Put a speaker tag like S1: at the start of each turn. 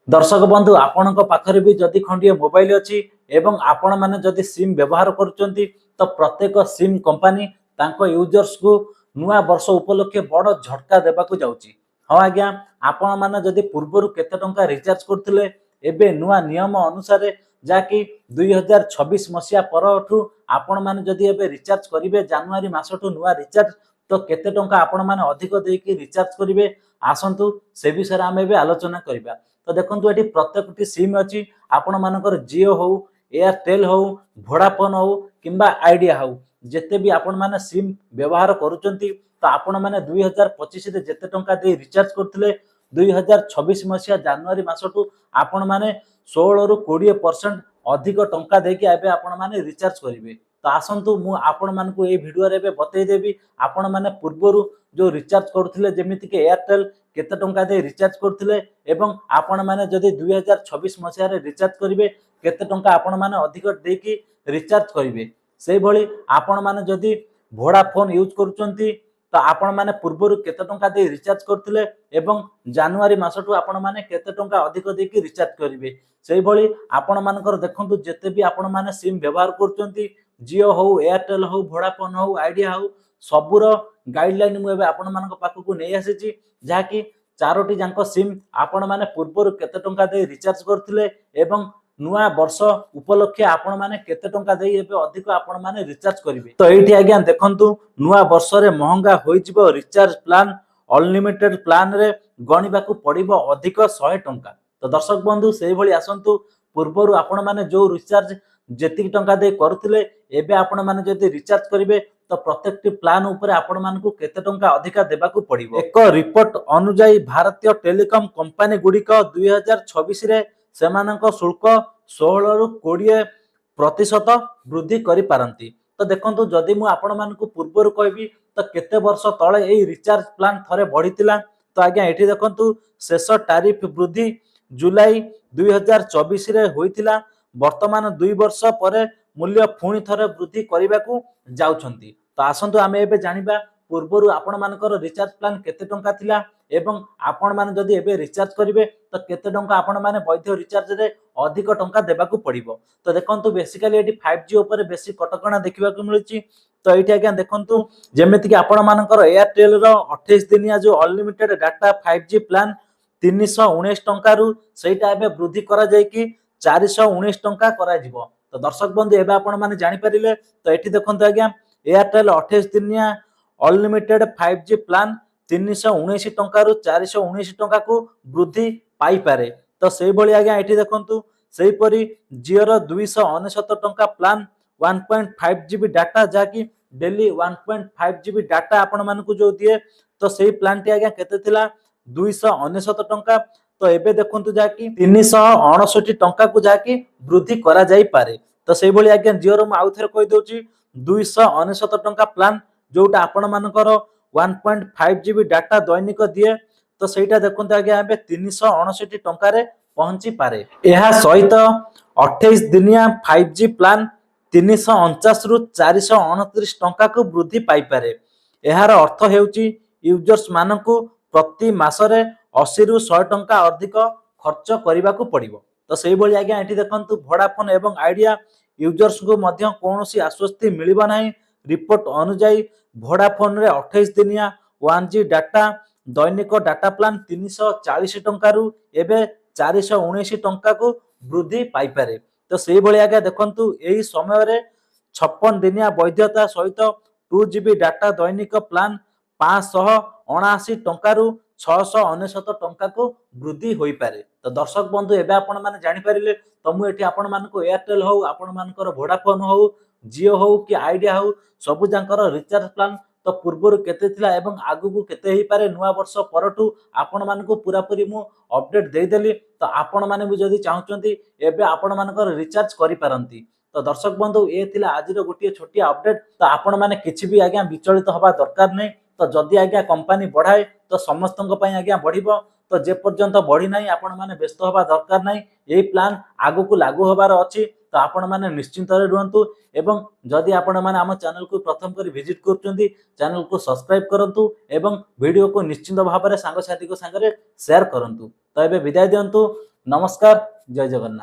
S1: दर्शक बंधु आपण पाखरे भी जदि खंडिए मोबाइल अच्छी एवं आपण मैंने जदि सिम व्यवहार करुँच तो प्रत्येक सिम कंपनी तांको यूजर्स को नुआ वर्ष उपलक्षे बड़ झटका देवाक जाउची। हाँ आज्ञा, आपण मैंने जदि पूर्वर केते टंका रिचार्ज करथिले एबे नुआ नियम अनुसार जाकि 2026 मसीहा परठू आपण मैंने जदि एबे रिचार्ज करिवे जनवरी मासठू नुआ रिचार्ज तो केते टंका आपण मैंने अधिक देकी रिचार्ज करिवे आसंतु से विषय आम एबे आलोचना करिबा। तो देखो ये प्रत्येक सिम अच्छी आपण मानकर जियो हो एयरटेल हो वोडाफोन हो किंबा आइडिया हो जिते भी आपण माने सिम व्यवहार करुँच तो आपण मैंने 2025 जिते टंका दे रिचार्ज करथिले 2026 मसीहा जनवरी मासठू आपण माने 16 रु 20% अधिक टंका देके एबे आपण माने रिचार्ज करिवे। तो आसंतु मु आपण मानकु ए वीडियो रे बतई देबी आपण माने पूर्वरु जो रिचार्ज करथिले जेमिति के एयरटेल केते टंका दे रिचार्ज करथिले एवं आपण माने जदि 2026 मसीहा रे रिचार्ज करिवे केते टंका आपण माने अधिक देकी रिचार्ज करिवे। सेही भली आपण माने जदि वोडाफोन यूज करूचंती तो आपण माने पूर्वरु केते टंका दे रिचार्ज करथिले एवं जनवरी मासठू आपण माने केते टंका अधिक देकी रिचार्ज करिवे। सेही भली आपण मानकर देखंतु जेते भी आपण माने सिम व्यवहार करूचंती जियो हो एयरटेल हो वोडाफोन हो आइडिया हो सबुर गाइडलाइन मु एबे आपण मानक पाखकु नै आसीची जहाँकि चारोटी जांको सिम आपण माने पूर्वरु केते टंका दे रिचार्ज करथिले एवं नुआ वर्ष उपलक्षे आपण माने केते टंका दे एबे अधिक आपण माने रिचार्ज करिवे। तो एठी आज्ञा देखंतु नुआ वर्ष रे महंगा होई जिवो रिचार्ज प्लान अनलिमिटेड प्लान रे गणिबाकू पड़िबो अधिक 100 टंका। तो दर्शक बंधु सेही भली आसंतु पूर्वरु आपण माने जो रिचार्ज जेतिक टंका दे करथिले एबे आपण माने जदि रिचार्ज करिवे तो प्रत्येक प्लान उपरे आपण मानकू केते टंका अधिका देबाकू पड़िबो। एक रिपोर्ट अनुसार भारतीय टेलीकॉम कंपनी गुड़िक 2026 रे सेमानक शुल्क 16 रु 20% वृद्धि करि पारंती। तो देखंतु जदि मु आपण मानकू पूर्वरु कहबी तो केते वर्ष तळे एई रिचार्ज प्लान थरे बढ़ितिला तो आज्ञा एठी देखंतु शेष टैरिफ वृद्धि जुलाई 2024 रे होइतिला। वर्तमान 2 वर्ष परे मूल्य पुणी थरे वृद्धि करबाकू जाउछंती। तो आसंतु आमे एबे जानिबा पूर्वरु आपण मानकर रिचार्ज प्लान केते टंका थिला एवं आपण माने जदि एबे रिचार्ज करिवे तो केते टंका आपण माने वैध रिचार्ज रे अधिक टंका देबाकू पड़िबो। तो देखंतु बेसिकली एटी 5G ऊपर बेसी कटकणा देखिबाकू मिलुची। तो एठी आज्ञा देखंतु जेमिति कि आपण मानकर एयरटेल रो 28 दिनिया जो अनलिमिटेड डाटा 5G प्लान 319 टंका रु सेटा एबे वृद्धि करा जाय कि 419 टंका करा जिवो। तो दर्शक बंधु एबे आपण माने जानि परिले। तो एठी देखंतु आज्ञा एयरटेल 28 दिनिया अनलिमिटेड 5G प्लान 319 टंका रु 419 टंका को वृद्धि पाई पारे। तो सेही भली आज्ञा एठी देखंतु सेही परी जियो रो 299 टंका प्लान 1.5 GB डाटा जाकी डेली 1.5 GB डाटा आपण मानकू जो दिए तो सेही प्लान टी आज्ञा केते थिला 299 टंका। तो एबे देखंतु जाकी 369 टंका को जाकी वृद्धि करा जाई पारे। तो सेही भली आज्ञा जियो रो आउ थरे कहि दोची 299 टंका प्लान जोटा आपण मानकर 1.5 GB डाटा दैनिक दिए तो सेटा देखंतु आज्ञा एबे 369 टंका रे पहुंची पारे। एहा सहित 28 दिनिया 5G प्लान 349 रु 429 टंका को वृद्धि पाई पारे। एहार अर्थ हेउची यूजर्स मानकू प्रति मासरे 80 रु 100 टंका अधिक खर्च करबाकू पड़िबो। तो सेही भली आज्ञा एठी देखंतु वोडाफोन एवं आइडिया यूजर्स को मध्य कोनोसी आश्वस्ति मिलिबा नाही। रिपोर्ट अनुसार वोडाफोन रे 28 दिनिया 1G डाटा दैनिक डाटा प्लान 340 टंका रु एबे 419 टंका को वृद्धि पाई पारे। तो सेही भली आज्ञा देखंतु एही समय रे 56 दिनिया वैधता सहित 2GB डाटा दैनिक प्लान 579 टंका रु 699 टंका को वृद्धि होई पारे। तो दर्शक बंधु एबे आपण माने जानि परिले। तो मु एठी आपण मानको एयरटेल हो आपण मानकर वोडाफोन हो जियो हो कि आइडिया हो सबु जांकर रिचार्ज प्लान तो पूर्वर केते थिला एवं आगु को केते ही पारे नुआ वर्ष परठू आपण मानको पूरा पूरी मु अपडेट देई देली। तो आपण माने भी जदी चाहुचंती एबे आपण मानकर रिचार्ज करि पारंती। तो दर्शक बंधु ए थिला आजिर गोटिए छोटिया अपडेट। तो आपण माने किछि भी आज्ञा विचलित हवा दरकार नै। तो जदि आज्ञा कंपनी बढ़ाए तो समस्तन पई आज्ञा बढ़िबो। तो जे पर्यंत बढ़ी नाही आपण माने व्यस्त हवा दरकार नाही। एही प्लान आगु को लागू होबार अछि। तो आपण माने निश्चिंत रे रुहंतु एवं जदि आपण माने हम चैनल को प्रथम करी विजिट करचंदी चैनल को सब्सक्राइब करंतु एवं वीडियो को निश्चिंत भाव में सांग साथी को संगे शेयर करंतु। तो एबे विदाय दियंतु। ନମସ୍କାର, ଜୟ ଜଗନ୍ନାଥ।